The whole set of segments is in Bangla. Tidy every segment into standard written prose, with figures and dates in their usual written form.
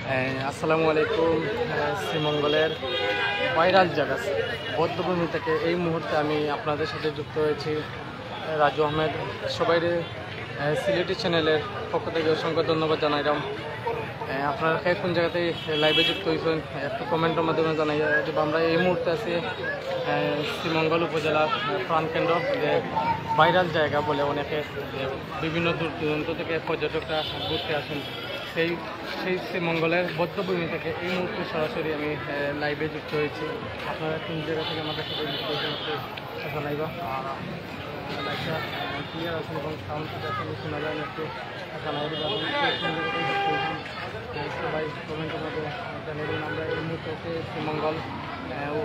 আসসালামু আলাইকুম। শ্রীমঙ্গলের ভাইরাল জায়গা বৌদ্ধভূমি থেকে এই মুহূর্তে আমি আপনাদের সাথে যুক্ত হয়েছি। রাজু আহমেদ, সবাই সিলেটি চ্যানেলের পক্ষ থেকে অসংখ্য ধন্যবাদ জানাইলাম। আপনারা কোন জায়গাতে লাইভে যুক্ত হয়েছেন একটু কমেন্টের মাধ্যমে জানাই দেবো। আমরা এই মুহূর্তে আছি শ্রীমঙ্গল উপজেলার প্রাণকেন্দ্র, যে ভাইরাল জায়গা বলে অনেকে, বিভিন্ন দূর দূরান্ত থেকে পর্যটকরা ঘুরতে আসেন। সেই শ্রীমঙ্গলের বৌদ্ধভূমি থেকে এই মুহূর্তে সরাসরি আমি লাইভে যুক্ত হয়েছি। আপনারা কোন জায়গা থেকে আমাদের সাথে যুক্ত হয়েছেন একটু জানাইবা। আর লাইভটা ক্লিয়ার আছেন এবং সাউন্ড আসলে শোনা যায় একটু জানাই দেবেন। সবাই কমেন্টের মধ্যে জানিয়ে দিন। আমরা এই মুহূর্তে শ্রীমঙ্গল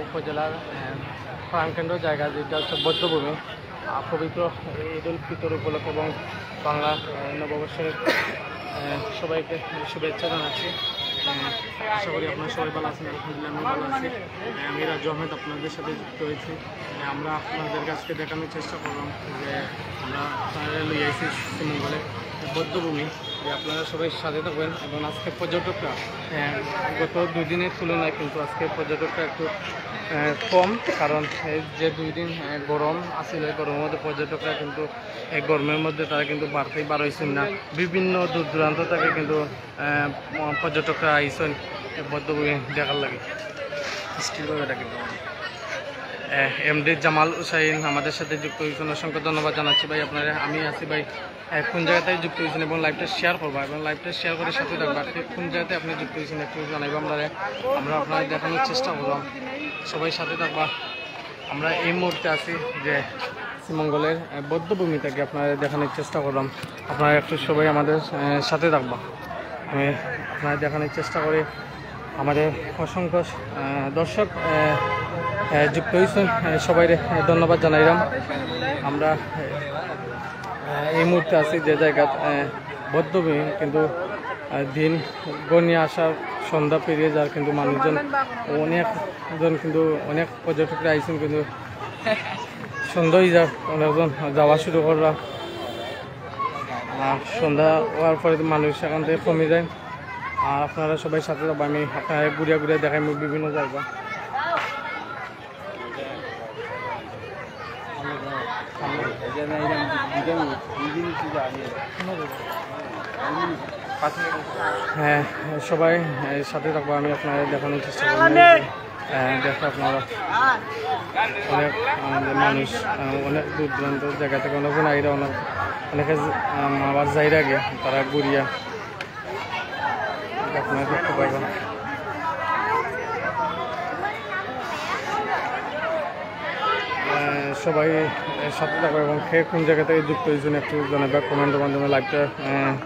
উপজেলার প্রাণকেন্দ্র জায়গা, যেটা হচ্ছে বৌদ্ধভূমি। পবিত্র ঈদ উল ফিতর উপলক্ষে এবং বাংলা নববর্ষের সবাইকে শুভেচ্ছা জানাচ্ছি। আশা করি আপনারা সবাই ভালো আছেন। আলহামদুলিল্লাহ আমি ভালো আছি। আমি রাজু আহমেদ আপনাদের সাথে যুক্ত হয়েছি। আমরা আপনাদের কাছকে দেখানোর চেষ্টা করলাম যে আমরা লই আইছি শ্রীমঙ্গলে বৌদ্ধভূমি, যে আপনারা সবাই সাথে থাকবেন। এবং আজকে পর্যটকরা গত 2 দিনের তুলনায় কিন্তু আজকে পর্যটকরা একটু কম, কারণ যে 2 দিন গরম আসলে গরমের মধ্যে পর্যটকরা কিন্তু এই গরমের মধ্যে তারা কিন্তু বাড়তেই বাড়াইছেন না। বিভিন্ন দূর দূরান্ত থেকে কিন্তু পর্যটকরা আইসেন বৌদ্ধভূমি দেখার লাগে। স্টিলভাবে কিন্তু এমডি জামাল হুসাইন আমাদের সাথে যুক্ত হয়েছেন, অসংখ্য ধন্যবাদ জানাচ্ছি ভাই আপনারা। আমি আছি ভাই কোন জায়গাতে যুক্ত হয়েছেন এবং লাইভটা শেয়ার করবা এবং লাইভটা শেয়ার করে সাথে থাকবা। কোন জায়গাতে আপনি যুক্ত হয়েছেন একটু জানাইবা। আমরা আপনারা দেখানোর চেষ্টা করলাম, সবাই সাথে থাকবা। আমরা এই মুহূর্তে আছি যে শ্রীমঙ্গলের বৌদ্ধভূমি থেকে আপনারা দেখানোর চেষ্টা করলাম। আপনারা একটু সবাই আমাদের সাথে থাকবা। আমি আপনারা দেখানোর চেষ্টা করি। আমাদের অসংখ্য দর্শক যুক্ত হয়েছেন, সবাই ধন্যবাদ জানাইলাম। আমরা এই মুহূর্তে আছি যে জায়গা বৌদ্ধভূমি, কিন্তু দিন গনিয়ে আসার সন্ধ্যা পেরিয়ে যার কিন্তু মানুষজন অনেকজন কিন্তু অনেক পর্যটকরা আইছেন, কিন্তু সন্ধ্যায় যার অনেকজন যাওয়া শুরু করলাম। সন্ধ্যা হওয়ার পরে মানুষ এখান থেকে কমে যায়। আর আপনারা সবাই সাথে যাবো। আমি আপনারা ঘুরিয়া ঘুরিয়া দেখাই বিভিন্ন জায়গা। হ্যাঁ, সবাই সাথে থাকবো। আমি আপনাদের দেখানোর চেষ্টা করি। দেখো আপনারা অনেক মানুষ অনেক দূর দূরান্ত জায়গা থেকে অনেকজন আইরা অনেকে আবার যাইর আগে তারা ঘুরিয়া আপনারা দেখতে পাইবেন। সবাই সাথে থাকবো এবং কোন জায়গা থেকে যুক্ত হয়েছেন একটু জানাবা কমেন্টের মাধ্যমে। লাইভটা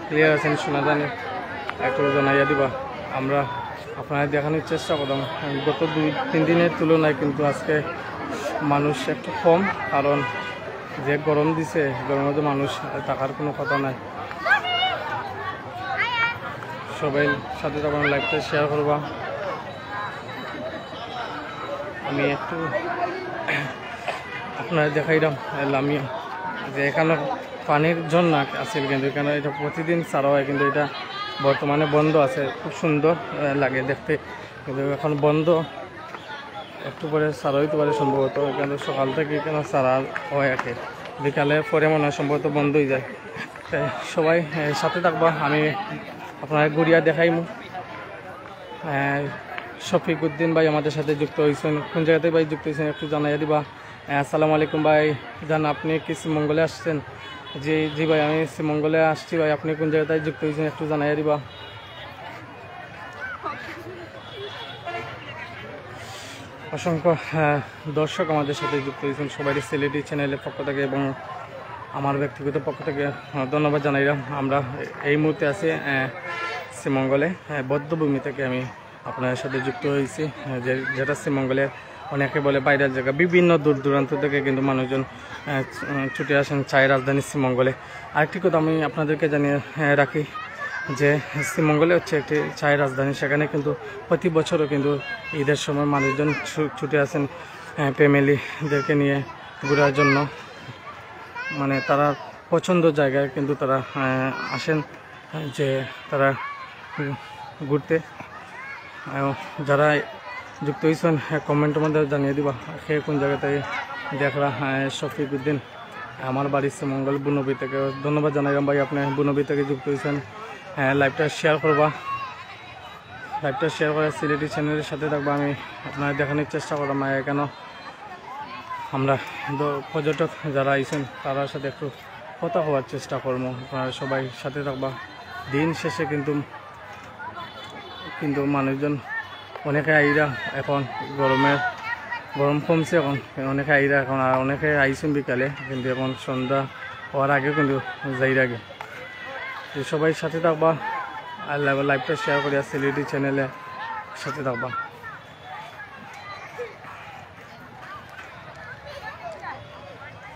ক্লিয়ার আছেন শোনা জানি একটু জানাইয়া দিবা। আমরা আপনারা দেখানোর চেষ্টা করলাম। গত 2-3 দিনের তুলনায় কিন্তু আজকে মানুষ একটু কম, কারণ যে গরম দিছে গরমের মধ্যে মানুষ থাকার কোনো কথা নাই। সবাই সাথে থাকবেন, লাইভটা শেয়ার করবা। আমি একটু আপনারা দেখাইলাম লামিয়া, যে এখানে পানির ঝর্ণা আছে, কিন্তু এখানে এটা প্রতিদিন ছাড়া হয়, কিন্তু এটা বর্তমানে বন্ধ আছে। খুব সুন্দর লাগে দেখতে, কিন্তু এখন বন্ধ। একটু পরে ছাড়া হইতে পারে সম্ভবত, কিন্তু সকাল থেকে এখানে ছাড়া হয় আর কি। বিকালে পরে মনে হয় সম্ভবত বন্ধ হয়ে যায়। সবাই সাথে থাকবা। আমি আপনার ঘুরিয়া দেখাইমু। শফিক উদ্দিন ভাই আমাদের সাথে যুক্ত হয়েছেন। কোন জায়গাতে ভাই যুক্ত হয়েছেন একটু জানাইয়া দিবা। আসসালামু আলাইকুম ভাই, জান আপনি কি শ্রীমঙ্গলে আসছেন? জি ভাই, আমি শ্রীমঙ্গলে আসছি ভাই। আপনি কোন জায়গায় যুক্ত হয়েছেন একটু জানাইয়া দিবা। অসংখ্য দর্শক আমাদের সাথে যুক্ত হয়েছেন, সবাই সিলেটি চ্যানেলের পক্ষ থেকে এবং আমার ব্যক্তিগত পক্ষ থেকে ধন্যবাদ জানাইলাম। আমরা এই মুহূর্তে আছি শ্রীমঙ্গলে বৌদ্ধভূমি থেকে আমি আপনাদের সাথে যুক্ত হয়েছি, যেটা শ্রীমঙ্গলের অনেকে বলে বাইরের জায়গা। বিভিন্ন দূর দূরান্ত থেকে কিন্তু মানুষজন ছুটে আসেন চায় রাজধানী শ্রীমঙ্গলে। আরেকটি কথা আমি আপনাদেরকে জানিয়ে রাখি যে শ্রীমঙ্গলে হচ্ছে একটি চায়ের রাজধানী। সেখানে কিন্তু প্রতি বছরও কিন্তু ঈদের সময় মানুষজন ছুটে আসেন ফ্যামিলিদেরকে নিয়ে ঘোরার জন্য। মানে তারা পছন্দ জায়গায় কিন্তু তারা আসেন, যে তারা ঘুরতে। যারা যুক্ত হয়েছেন কমেন্টের মধ্যে জানিয়ে দিবা সে কোন জায়গাতে দেখরা। শফিক উদ্দিন আমার বাড়ি শ্রীমঙ্গল বুনবী থেকে, ধন্যবাদ জানাইলাম ভাই আপনি বুনবী থেকে যুক্ত হয়েছেন। লাইভটা শেয়ার করবা, লাইভটা শেয়ার করে সিলেটি চ্যানেলের সাথে থাকবা। আমি আপনার দেখানোর চেষ্টা করলাম কেন আমরা পর্যটক যারা আইছেন তার সাথে একটু কথা হওয়ার চেষ্টা করবো। আপনারা সবাই সাথে থাকবা। দিন শেষে কিন্তু মানুষজন অনেকে আইরা এখন গরম কমছে, এখন অনেকে আইরা এখন, আর অনেকে আইছেন বিকালে, কিন্তু এখন সন্ধ্যা হওয়ার আগে কিন্তু যাইর আগে। সবাই সাথে থাকবা আর লাইভটা শেয়ার করিয়া সিলেটি চ্যানেলে সাথে থাকবা।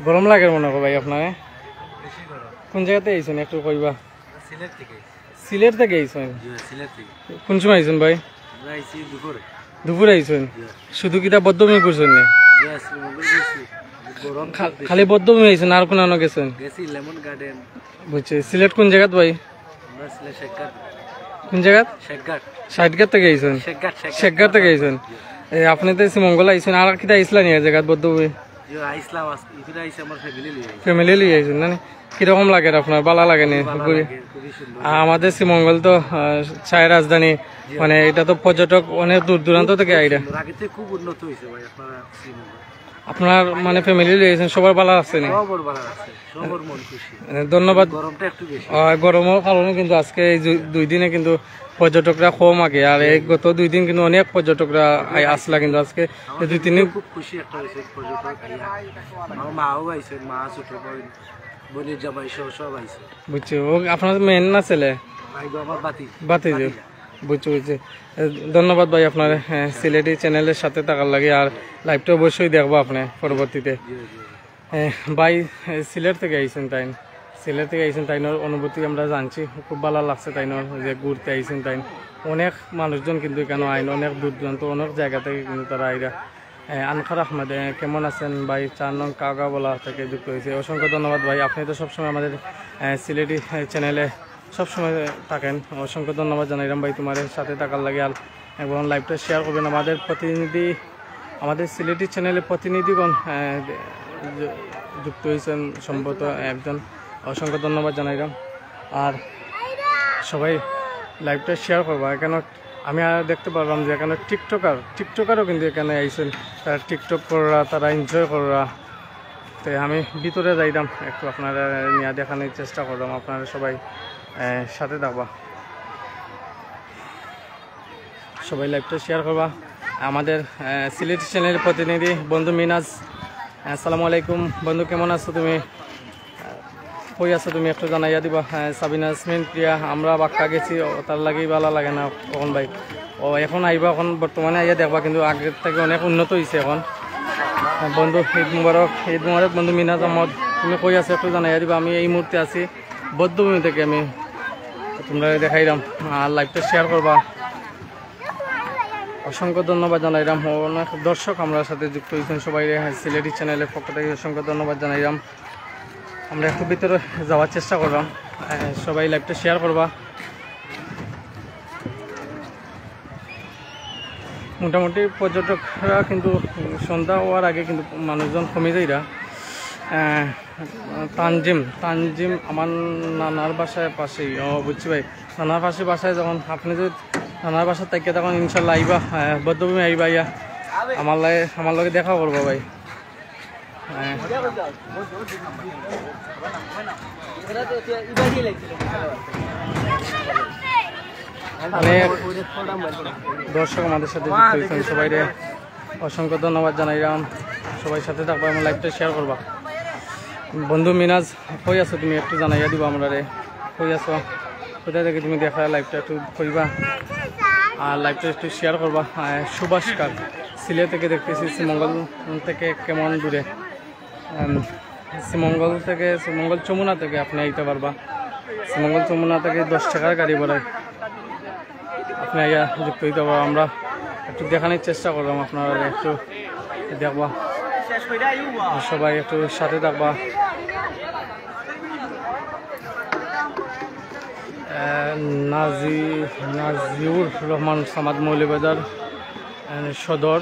গরম লাগে মনে করো ভাই আপনার? কোন জায়গাতে আইছেন একটু কইবা? সিলেট থেকে আইছেন? কোন সময় আইছেন ভাই? দুপুরে আইছেন? শুধু কিটা বদ্ধভূমি করছেন না? খালি বদ্ধভূমি আইছেন আর কোন গেছেন? বুঝছি। সিলেট কোন জায়গাত ভাই? কোন জায়গাত? ষাটঘাট থেকে আইছেন? শেখঘাট থেকে আইছেন? আপনি তো শ্রীমঙ্গল আইছেন, আর কিটা আইসলা নি জায়গাত বদ্ধভূমি? ফ্যামিলি লিয়ে আইছেন না? কিরকম লাগে আপনার? ভালো লাগে নি? আমাদের শ্রীমঙ্গল তো চায়ের রাজধানী, মানে এটা তো পর্যটক অনেক দূর দূরান্ত থেকে আইরা। খুব উন্নত হয়েছে ভাই আপনার মানে ফ্যামিলি লিয়েছেন, সবার ভালো আছে নি? ধন্যবাদ। গরমের কারণে কিন্তু আজকে এই 2 দিনে কিন্তু পর্যটকরা কম আগে, আর এই গত 2 দিন কিন্তু অনেক পর্যটকরা আসলা, কিন্তু আজকে 2-3 দিন খুব খুশি একটা হয়েছে পর্যটক। আমার মাও আইছে, মা ছোট বোন বোনের জামাই সব আইছে। বুঝছি। ও আপনার মেন না ছেলে? বাতি যে। বুঝছি। ধন্যবাদ ভাই আপনার সিলেটি চ্যানেলের সাথে থাকার লাগে, আর লাইভটা অবশ্যই দেখবো আপনি পরবর্তীতে। ভাই সিলেট থেকে আইছেন তাই? সিলেট থেকে আইছেন তাইনোর অনুভূতি আমরা জানছি, খুব ভালো লাগছে তাইনোর যে ঘুরতে আইছেন তাই। অনেক মানুষজন কিন্তু এখানে আইন, অনেক দূর দূরান্ত অনেক জায়গা থেকে কিন্তু তারা আইরা। আনখার আহমেদ কেমন আছেন ভাই? 4 নং কাগাবলা থেকে যুক্ত হয়েছে, অসংখ্য ধন্যবাদ ভাই। আপনি তো সবসময় আমাদের সিলেটি চ্যানেলে সবসময় থাকেন, অসংখ্য ধন্যবাদ জানাইলাম ভাই তোমার সাথে থাকার লাগে। আর এবং লাইভটা শেয়ার করবেন। আমাদের সিলেটি চ্যানেলে প্রতিনিধিগণ যুক্ত হয়েছেন সম্ভবত একজন, অসংখ্য ধন্যবাদ জানাইলাম। আর সবাই লাইভটা শেয়ার করবা, কেন আমি আর দেখতে পারলাম যে এখানে টিকটকারও কিন্তু এখানে আইছেন, তারা টিকটক করা, তারা এনজয় করা। তো আমি ভিতরে যাইলাম, একটু আপনারা নিয়ে দেখানোর চেষ্টা করলাম। আপনারা সবাই সাথে থাকবা, সবাই লাইভটা শেয়ার করবা। আমাদের সিলেটি চ্যানেলের প্রতিনিধি বন্ধু মিনাজ, আসসালামু আলাইকুম বন্ধু, কেমন আছো তুমি? কই আছো তুমি একটু জানাইয়া দিবা। সাবিনা ইয়াসমিন প্রিয়া, আমরা বাক্কা গেছি, তার লাগেই ভালো লাগে না কখন ভাই। এখন আইবা, এখন বর্তমানে আইয়া দেখবা, কিন্তু আগের থেকে অনেক উন্নত হয়েছে এখন। বন্ধু ঈদ মুবারক বন্ধু মিনাজ আহমদ, তুমি কই আছো একটু জানাইয়া দিবা। আমি এই মুহূর্তে আছি বদ্ধভূমি থেকে, আমি তোমরা দেখাইলাম। আর লাইভটা শেয়ার করবা, অসংখ্য ধন্যবাদ জানাইলাম। অনেক দর্শক আমরা সাথে যুক্ত হয়েছেন, সবাই সিলেটি চ্যানেলের পক্ষ থেকে অসংখ্য ধন্যবাদ জানাইলাম। আমরা একটু ভিতরে যাওয়ার চেষ্টা করলাম, সবাই লাইভটা শেয়ার করবা। মোটামুটি পর্যটকরা কিন্তু সন্ধ্যা হওয়ার আগে কিন্তু মানুষজন কমে যায়রা। তানজিম আমার নানার বাসায় পাশেই। বুঝছি ভাই, নানার বাসায় যখন আপনি যদি নানার বাসার থেকে তখন ইনশাল্লাহ আইবা, বদ্ধভূমি আইবা, ইয়া আমার লগে দেখা করবো ভাই। অনেক দর্শক আমাদের সাথে যুক্ত হয়েছেন, সবাই অসংখ্য ধন্যবাদ জানাইলাম। সবাই সাথে থাকবা এবং লাইভটা শেয়ার করবা। বন্ধু মিনাজ কই আছো তুমি একটু জানাইয়া দিবা আমরা রে, কই আছো, কোথায় থেকে তুমি দেখা, লাইভটা একটু কইবা আর লাইভটা একটু শেয়ার করবা। সুভাষকার সিলেট থেকে দেখতেছি, শ্রীমঙ্গল থেকে কেমন দূরে? শ্রীমঙ্গল চমুনা থেকে আপনি আইতে পারবা। শ্রীমঙ্গল চমুনা থেকে 10 টাকার গাড়ি ভাড়ায় আপনি আইয়া যুক্ত হইতে পারবা। আমরা একটু দেখানোর চেষ্টা করলাম, আপনারা একটু দেখবা, সবাই একটু সাথে থাকবা। নাজিউর রহমান সামাদ মৌলভীবাজার সদর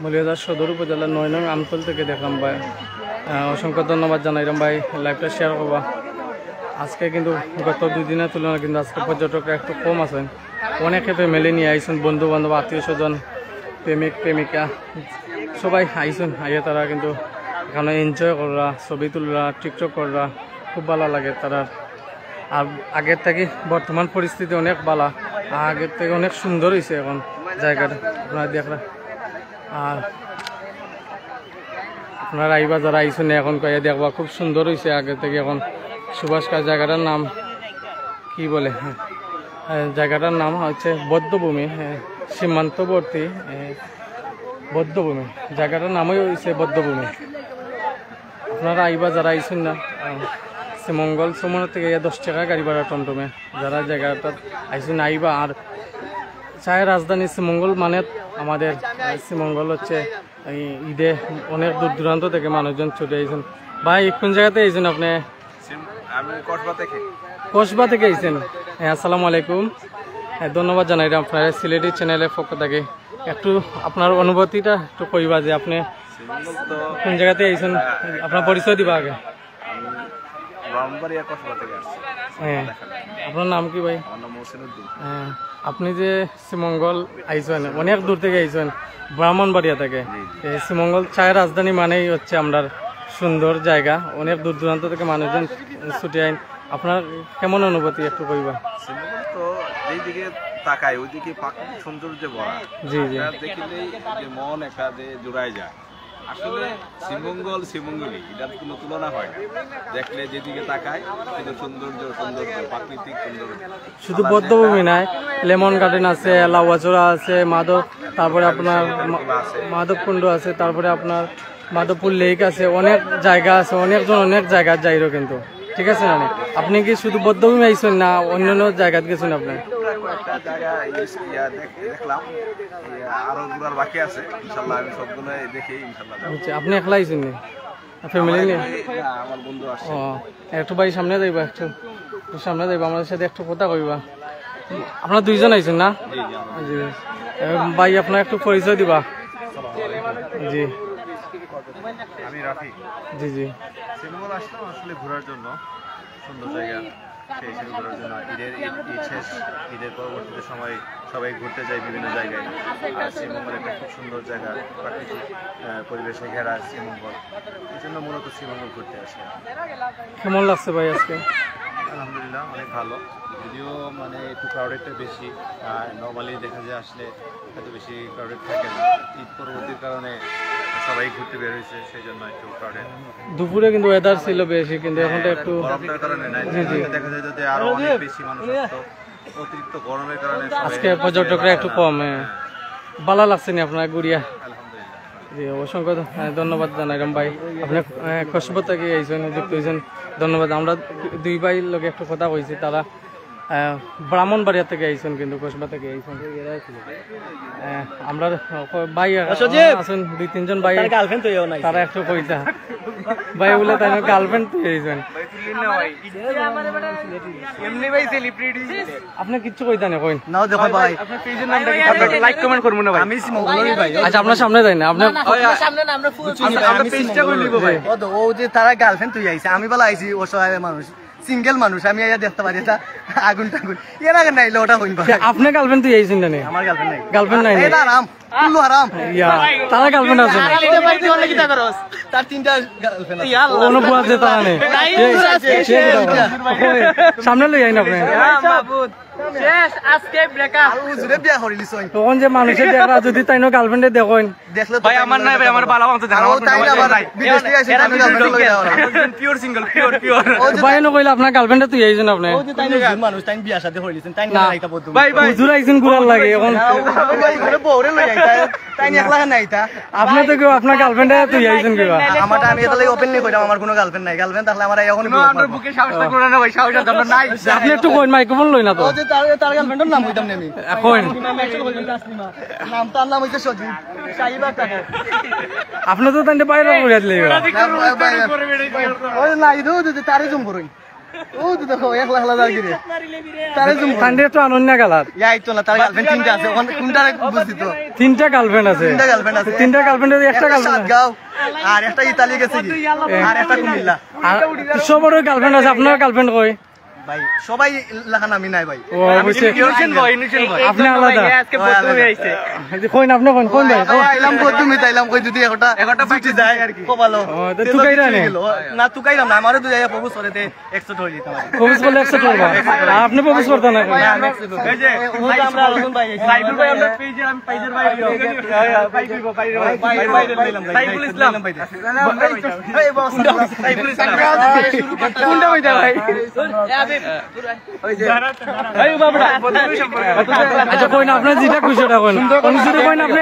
মৌলভীবাজার সদর উপজেলার 9 নং আমতল থেকে দেখলাম ভাই। অসংখ্য ধন্যবাদ জানাইলাম ভাই, লাইভটা শেয়ার করবা। আজকে কিন্তু গত 2 দিনের তুলনায় কিন্তু আজকে পর্যটকরা একটু কম আছেন। অনেকে ফ্যামিলি নিয়ে আইসুন, বন্ধু বান্ধব, আত্মীয় স্বজন, প্রেমিক প্রেমিকা সবাই আইসুন। আইয়া তারা কিন্তু এখানে এনজয় করা, ছবি তুলরা, টিকটক করা খুব ভালো লাগে তারা। আর আগের থেকে বর্তমান পরিস্থিতি অনেক ভালো, আগের থেকে অনেক সুন্দর হয়েছে এখন জায়গাটা আপনারা দেখরা। আর আপনারা আইবা যারা আইসুন এখন কয়ে দেখবা খুব সুন্দর হয়েছে আগের থেকে এখন। সুভাষকার জায়গাটার নাম কি বলে, জায়গাটার নাম হচ্ছে বদ্ধভূমি, সীমান্তবর্তী বদ্ধভূমি, জায়গাটার নামই হয়েছে বদ্ধভূমি। আপনারা আইবা যারা আইসুন না, শ্রীমঙ্গল সময় থেকে 10 টাকা গাড়ি ভাড়া টমটমে, যারা জায়গাটা আইসুন আইবা। আর চায় রাজধানী শ্রীমঙ্গল মানে আমাদের শ্রীমঙ্গল হচ্ছে এই ঈদে অনেক দূর দূরান্ত থেকে মানুষজন ছুটে আইসেন। ভাই কোন জায়গাতে আইসেন আপনি? আমি কসবা থেকে আইসেন। আসসালামু আলাইকুম, ধন্যবাদ জানাই আপনার সিলেটি চ্যানেলের পক্ষ থেকে। একটু আপনার অনুভূতিটা একটু কইবা যে আপনি কোন জায়গাতে আইসেন, আপনার পরিচয় দিবা আগে। হ্যাঁ, আপনার নাম কি ভাই? হ্যাঁ, আপনি যে শ্রীমঙ্গল আইসেন অনেক দূর থেকে আইসেন, ব্রাহ্মণবাড়িয়া থেকে। শ্রীমঙ্গল চায়ের রাজধানী মানেই হচ্ছে আমরা সুন্দর জায়গা, অনেক দূর দূরান্ত থেকে মানুষজন ছুটে আইন। আপনার কেমন অনুভূতি একটু কইবা? তো যেদিকে তাকাই ওইদিকে প্রাকৃতিক সৌন্দর্যে ভরা, জি জি, দেখলেই যে মন একটা যে জোড়ায় যায়। আসলে শ্রীমঙ্গলই, এটার কোনো তুলনা হয় না। দেখলে যেদিকে তাকায় শুধু সৌন্দর্য প্রাকৃতিক সৌন্দর্য। শুধু বদ্ধভূমি নাই, লেমন গার্ডেন আছে, লাউয়াচড়া আছে, তারপরে আপনার মাধবকুণ্ড আছে, তারপরে আপনার মাধবপুর লেক আছে, অনেক জায়গা আছে, অনেকজন অনেক জায়গা যাইরো কিন্তু। ঠিক আছে না? আপনি কি শুধু বদ্ধভূমি আইসেন না অন্যান্য জায়গাতে গেছেন? আপনার একটা জায়গা দেখলাম, আরো ঘোরার বাকি আছে, ইনশাআল্লাহ আমি সবগুলো দেখি ইনশাআল্লাহ যাব। আচ্ছা, আপনি একলা আইসেন নি, ফ্যামিলি নিয়ে? আমার বন্ধু আসছে। ও, একটু ভাই সামনে যাইবা, একটু সামনে যাইবা, আমাদের সাথে একটু কথা কইবা। আপনারা 2 জন আইসেন না? জি ভাই, আপনার একটু পরিচয় দিবা। জি, আমি রাফি। জি জি, শ্রীমঙ্গল আসলাম আসলে ঘোরার জন্য, সুন্দর জায়গা সেই হিসেবে ঘোরার জন্য। ঈদ শেষ, ঈদের পরবর্তীতে সময় সবাই ঘুরতে যায় বিভিন্ন জায়গায়। আর শ্রীমঙ্গল একটা খুব সুন্দর জায়গা, প্রাকৃতিক পরিবেশে ঘেরা শ্রীমঙ্গল, এই জন্য মূলত শ্রীমঙ্গল ঘুরতে আসে। কেমন লাগছে ভাই আজকে? আলহামদুলিল্লাহ অনেক ভালো, যদিও মানে একটু ক্রাউডেডটা বেশি। নর্মালি দেখা যায় আসলে এত বেশি ক্রাউডেড থাকে না। ঈদ পরবর্তীর কারণে সবাই ঘুরতে বের হয়েছে, সেই জন্য একটু ক্রাউডেড। দুপুরে কিন্তু ওয়েদার ছিল বেশি, কিন্তু এখন তো একটু গরমটার কারণে নাই, দেখা যায় যে আরো অনেক বেশি মানুষ আসতো, অতিরিক্ত গরমের কারণে আজকে পর্যটকরা একটু কম। ভালো লাগছে না আপনার ঘুরিয়া? আলহামদুলিল্লাহ। জি, অসংখ্য ধন্যবাদ জানাইলাম ভাই, আপনি কসবা থেকে আইসেন, যুক্ত হয়েছেন, ধন্যবাদ। আমরা 2 ভাইয়ের লোক একটু কথা কইছি, তারা ব্রাহ্মণবাড়িয়া থেকে আইসেন, কিন্তু কসবা থেকে আইসেন। আমরা ভাই আছেন 2-3 জন ভাই, তারা একটু কইতা ভাই বলে তাই গার্লফ্রেন্ড তুই আইসেন। আপনি কিচ্ছু কইতা না কইন নাও দেখো ভাই, লাইক কমেন্ট করবো না ভাই, আমি শ্রীমঙ্গলের ভাই। আচ্ছা, আপনার সামনে যাই না, আপনার সামনে না, আমরা ফুল চিনি ভাই, আমি চেষ্টা করে নিব ভাই। ও যে তারা গার্লফ্রেন্ড তুই আইছে, আমি বলা আইছি অসহায় মানুষ, সিঙ্গেল মানুষ, আমি আইয়া দেখতে পারি এটা আগুন টাগুন এর আগে নাইলে ওটা হইন ভাই। আপনি গার্লফ্রেন্ড তুই আইছেন না? আমার গার্লফ্রেন্ড নাই, গার্লফ্রেন্ড নাই? এটা আরাম কুল্লু হারাম। ইয়া, তারা গার্লফ্রেন্ড আছে না? তার 3টা গার্লফ্রেন্ড আছে, অনুভব আছে তারা নেই? সামনে লই আইন আপনি। বিয়া করিলিস তখন যে মানুষের দেখা যদি তাই গার্লফ্রেন্ডে দেখেন, দেখলে ভাই আমার নাই ভাই, আমার বালা মাংস জানা বিদেশ থেকে আইছে, আমি গার্লফ্রেন্ড লই যাওয়া পিওর সিঙ্গেল, পিওর। ভাই ন কইলে আপনার গার্লফ্রেন্ডে তুই আইছেন আপনি? ও যে তাই মানুষ তাই বিয়া শাদী করিলিছেন, তাই না রাইতা বদ্ধ ভাই হুজুর আইছেন ঘুরার লাগে এখন। ভাই ঘরে বউরে লই আইতা, তাই একলা নাইতা। আপনি তো কেউ আপনার গার্লফ্রেন্ডে তুই আইছেন কিবা? আমারটা আমি এটা লাগি ওপেনলি কইরাম, আমার কোনো গার্লফ্রেন্ড নাই। গার্লফ্রেন্ড থাকলে আমার এখন আমার বুকে সাহসটা করে না ভাই, সাহসটা দরকার নাই। আপনি একটু কইন, মাইক্রোফোন লই না তো। ও যে তার গার্লফ্রেন্ডের নাম কইতাম না আমি, কইন নাম তার নাম হইছে সজীব সাইবা টাকা। আপনি তো তাইতে বাইরে কইরা দিলে। ওই না ইদু তারে জুম করুন, ও তো দেখো একলা একলা দাঁড়িয়ে রে তারে জুম ঠান্ডা তো আনন্দ কালার ইয়াই তো না তার গার্লফ্রেন্ড তিনটা আছে কোনটা বুঝছি তো তিনটা গার্লফ্রেন্ড আছে তিনটা গার্লফ্রেন্ডের একটা গার্লফ্রেন্ড গাও আর একটা ইতালি গেছে কি আর একটা কুমিল্লা আর সবার গার্লফ্রেন্ড আছে আপনার গার্লফ্রেন্ড কই ভাই সবাই লেখা নামি নাই ভাই ও অবশ্যই আপনি আলাদা আজকে প্রথমে আইছে কই না আপনি কোন ভাই আইলাম প্রথমে তাইলাম কই যদি একটা ছুটি যায় আর কি ভালো ও তো তুকাইরা নে না তুকাইলাম না আমারও দুই জায়গা প্রপোজ করেতে 100 হয়ে যেত প্রপোজ করলে 100 করবা আপনি প্রপোজ করতে না এই যে আমরা আলোচনা ভাই সাইদুল ভাই আমরা পেজে আমি পাইজের ভাই সাইফুল ইসলাম ভাই এই বস সাইফুল ইসলাম কোনটা হইতা ভাই আচ্ছা কই না আপনার যেটা খুশি ওটা কই না কোন যদি কই না আপনি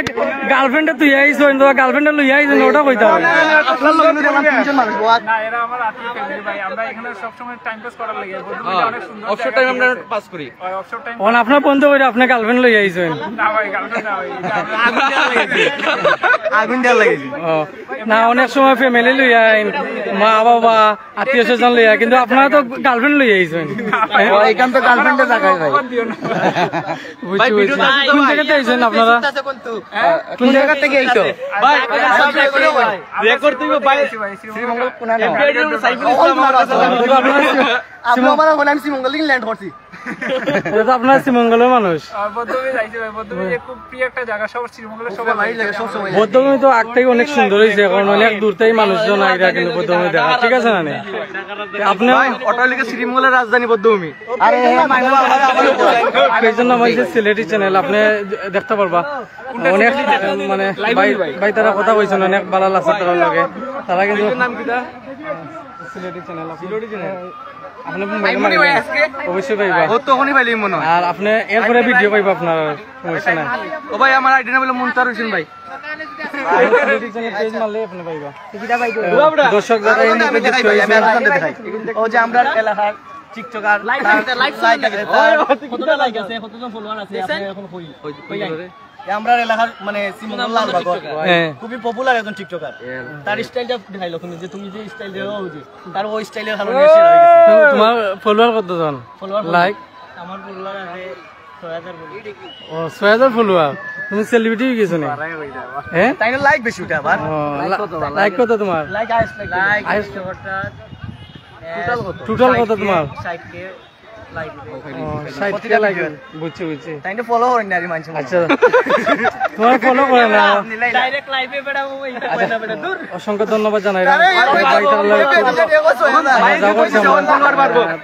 গার্লফ্রেন্ডে তুই আইছেন তো গার্লফ্রেন্ডে লই আইছেন ওটা কইতা হবে আপনার লগে দেখলাম তিনজন মানুষ না এরা আমার আত্মীয় ফ্যামিলি ভাই আমরা এখানে সব সময় টাইম পাস করার লাগে অনেক সুন্দর অবসর টাইম আমরা পাস করি অবসর টাইম কোন আপনার বন্ধু কইরা আপনি গার্লফ্রেন্ড লই আইছেন না ভাই গার্লফ্রেন্ড না ভাই আগুন দেওয়া লাগেছে ও না অনেক সময় ফ্যামিলি লই আইন মা বাবা আত্মীয় স্বজন লই আই কিন্তু আপনারা তো গার্লফ্রেন্ড লই আইছেন এখান তো গার্লফ্রেন্ডের জায়গায় ভাই বুঝছি বুঝছি কোন জায়গা থেকে আইছেন আপনারা কোন জায়গা থেকে আইছো ভাই রেকর্ড তুই ভাই শ্রীমঙ্গল কোনা না সাইফুল ইসলাম আপনি আমার হলাম শ্রীমঙ্গল থেকে ল্যান্ড করছি এটা তো আপনার শ্রীমঙ্গলের মানুষ বদ্ধভূমি যাইছে ভাই বদ্ধভূমি খুব প্রিয় একটা জায়গা সবার শ্রীমঙ্গলের সবার ভাই লাগে সব সময় বদ্ধভূমি তো আগ থেকে অনেক সুন্দর হয়েছে এখন অনেক দূর থেকে মানুষজন আইরা কিন্তু বদ্ধভূমি দেখা ঠিক আছে না আপনি অটোলিকে শ্রীমঙ্গলের রাজধানী বদ্ধভূমি আরে এই জন্য আমার যে সিলেটি চ্যানেল আপনি দেখতে পারবা অনেক মানে ভাই তারা কথা কইছেন অনেক ভালো লাগছে তার লগে তারা কিন্তু সিলেটি চ্যানেল আপনি অবশ্যই পাইবা ও তো কোনি পাইলি মনে হয় আর আপনি এরপরে ভিডিও পাইবা আপনার সমস্যা নাই ও ভাই আমার আইডি না বলে মুনতার হোসেন ভাই সিলেটি চ্যানেল পেজ মারলে আপনি পাইবা দর্শক যারা এই মুহূর্তে যুক্ত হয়েছেন ও যে আমরা এলাকার টিকটকার লাইক কতটা লাইক আছে কতজন ফলোয়ার আছে আপনি এখন কই আমরা এলাকার মানে শ্রীমঙ্গল লালবাগ খুবই পপুলার একজন টিকটকার তার স্টাইলটা দেখাইলো তুমি যে স্টাইল দেও যে তার ওই স্টাইলের কারণে শেয়ার হয়ে গেছে তোমার ফলোয়ার কতজন লাইক আমার ফলোয়ার আছে 6000 ও 6000 ফলোয়ার তুমি সেলিব্রিটি হয়ে গেছো না হ্যাঁ তাই না লাইক বেশি উঠে আবার লাইক কত তোমার লাইক আইস টোটাল কত তোমার 60k লাইক 60 লাইক বুঝছি বুঝছি তাই না ফলো করেন না আর মানুষ আচ্ছা তোমার ফলো করে না ডাইরেক্ট লাইভে বেড়া এটা কই না বেড়া দূর অসংখ্য ধন্যবাদ জানাই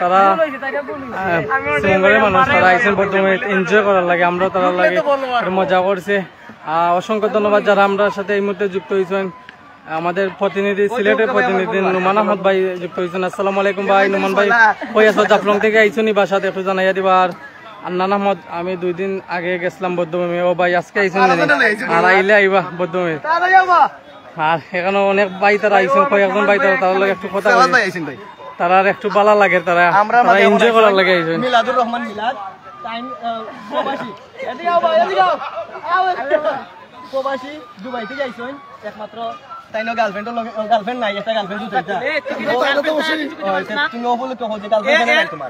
তারা শ্রীমঙ্গলের মানুষ তারা আইসেন বর্তমানে এনজয় করার লাগে আমরাও তারা লাগে মজা করছে অসংখ্য ধন্যবাদ যারা আমরা সাথে এই মুহূর্তে যুক্ত হয়েছেন আমাদের প্রতিনিধি সিলেটের প্রতিনিধি নুমান আহমদ ভাই যুক্ত হয়েছেন আসসালামু আলাইকুম ভাই নুমান ভাই কই আছো জাফলং থেকে আইসনি বাসাতে একটু জানাইয়া দিবা আর আন্নান আহমদ আমি 2 দিন আগে গেছিলাম বদ্ধভূমি ও ভাই আজকে আইসেন আর আইলে আইবা বদ্ধভূমি আর এখানে অনেক ভাই তারা আইসেন কয়েকজন ভাই তারা লাগে একটু কথা তারা একটু ভালো লাগে তারা এনজয় করার লাগে আইসেন মিলাদুর রহমান মিলাদ টাইম প্রবাসী এদিকে আও ভাই এদিকে আও প্রবাসী দুবাই থেকে আইসেন একমাত্র তাইনো গার্লফ্রেন্ড নাই একটা গার্লফ্রেন্ড দুটো এটা তাইনো তো অবশ্যই তুমি ওপলে তো হচ্ছে গার্লফ্রেন্ড নাই তোমার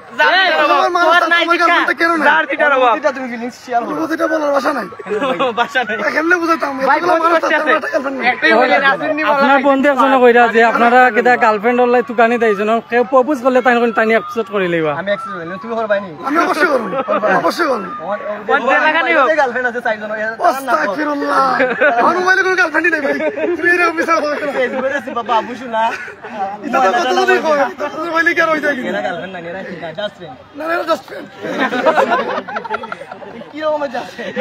তোমার নাই কেন না যার দিটার বাবা এটা তুমি ফিলিংস শেয়ার করো এটা বলার ভাষা নাই এখানে বুঝাতাম ভাই একটাই বলে নাসির নি বলা আপনার বন্ধু একজন কইরা যে আপনারা কেদা গার্লফ্রেন্ড হলাই তুকানি দাইজন কেউ প্রপোজ করলে তাইনি অ্যাকসেপ্ট করে লইবা আমি অ্যাকসেপ্ট করি তুমি করবাই নি আমি অবশ্যই করব অবশ্যই করব কোন লাগানি হোক গার্লফ্রেন্ড আছে চারজন আস্তাগফিরুল্লাহ আমার মোবাইলে কোনো গার্লফ্রেন্ড নাই ভাই তুমি এরকম বিচার করো ফেসবুকে আছে বাবা আবু শুনা এটা তো কত দিন কই তো মোবাইলে কি রইছে কি এরা গার্লফ্রেন্ড না এরা জাস্ট ফ্রেন্ড না এরা জাস্ট ফ্রেন্ড কি রকম জাস্ট ফ্রেন্ড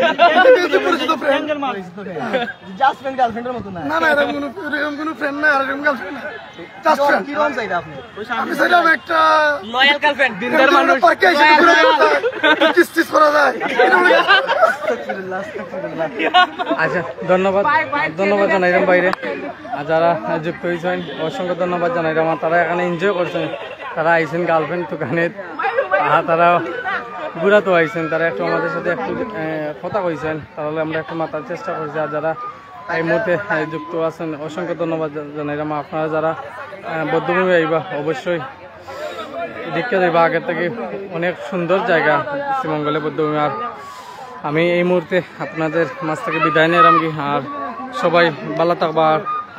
পরিচিত ফ্রেন্ড এঙ্গেল মারিস তো জাস্ট ফ্রেন্ড গার্লফ্রেন্ডের মত না না এরকম কোনো ফ্রেন্ড না আর এরকম গার্লফ্রেন্ড জাস্ট ফ্রেন্ড কি রকম চাইদা আপনি আমি চাইলাম একটা লয়াল গার্লফ্রেন্ড দিনদার মানুষ পার্কে এসে ঘুরে কিস করা যায় আচ্ছা ধন্যবাদ জানাইলাম বাইরে আর যারা যুক্ত হয়েছেন অসংখ্য ধন্যবাদ জানাইলাম আর তারা এখানে এনজয় করছেন তারা আইসেন গার্লফ্রেন্ড দোকানে তারা ঘুরা তো আইসেন তারা একটু আমাদের সাথে একটু কথা কইছেন তাহলে আমরা একটু মাতার চেষ্টা করছি আর যারা এই মুহূর্তে যুক্ত আছেন অসংখ্য ধন্যবাদ জানাইলাম আপনারা যারা বদ্ধভূমি আইবা অবশ্যই দেখতে দেবা আগের থেকে অনেক সুন্দর জায়গা শ্রীমঙ্গলে বৌদ্ধভূমি। আর আমি এই মুহূর্তে আপনাদের মাছ থেকে বিদায় নিয়ে রামগি। আর সবাই ভালো থাকবা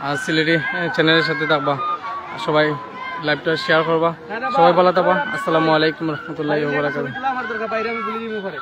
আর সিলেটি চ্যানেলের সাথে থাকবা, সবাই লাইভটা শেয়ার করবা, সবাই ভালো থাকবা। আসসালামু আলাইকুম রহমতুল্লাহি ওয়া বারাকাতুহু। আমার দরকার বাইরে আমি বলে দিব করে